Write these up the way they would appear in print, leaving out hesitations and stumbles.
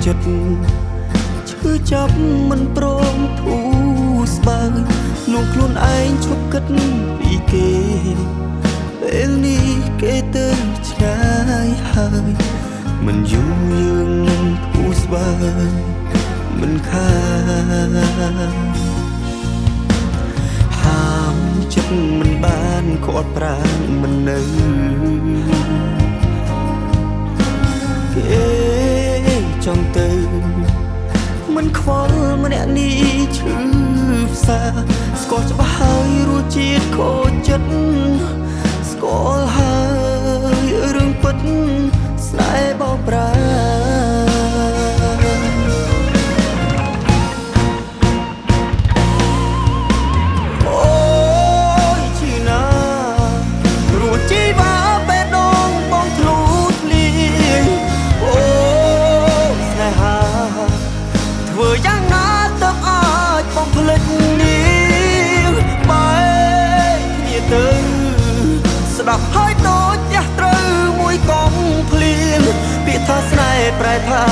ចិត្តឈឺចាប់មិនព្រមធូរស្បើយលួងខ្លួនឯងឈប់គិតពីគេពេលនេះគេទៅឆ្ងាយហើយមិនយូរយើងនឹងធូរស្បើយមិនខានហាមចិត្តមិនបានគាត់ប្រាំមិននៅគេចង់ទៅមិនខ្វល់ម្នាក់នេះឈឺផ្សាស្គាល់ច្បាស់ហើយរសជាតិខូចចិត្តស្គាល់ហើយរឿងពិតស្នេហ៍បោកប្រាស្ដាប់ហើយដូចយ៉ាស់ត្រូវមួយកងភ្លៀងពាក្យថាស្នេហ៍ប្រែថា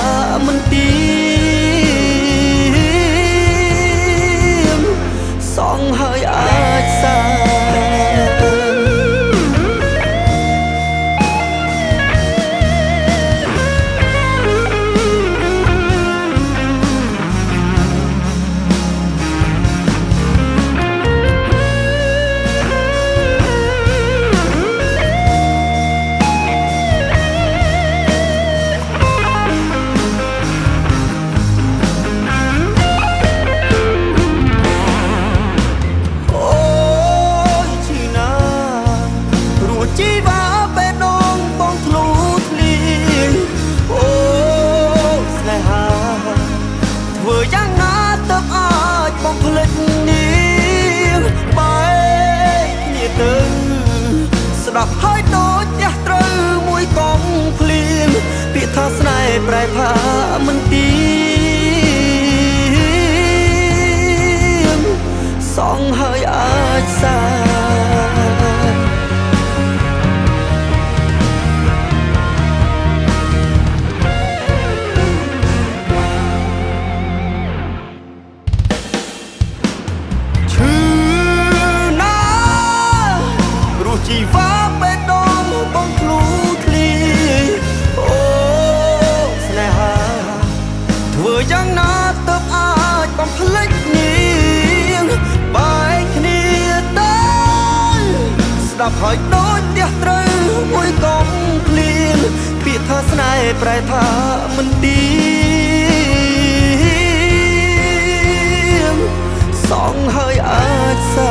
មិនទៀងសងហើយអាចសាស្ដាប់ហើយដូចយ៉ាស់ត្រូវមួយកងភ្លៀងពាក្យថាស្នេហ៍ប្រែថាមិនទៀងសងហើយអាចសាជីវ៉ាបេះដូងបងធ្លូធ្លាយអូស្នេហាធ្វើយ៉ាងណាទៅអាចបំភ្លេចនាងបែកគ្នាទៅស្ដាប់ហើយដូចផ្ទះត្រូវមួយកងភ្លៀងពាក្យថាស្នេហ៍ប្រែថាមិនទៀងសងហើយអាចសា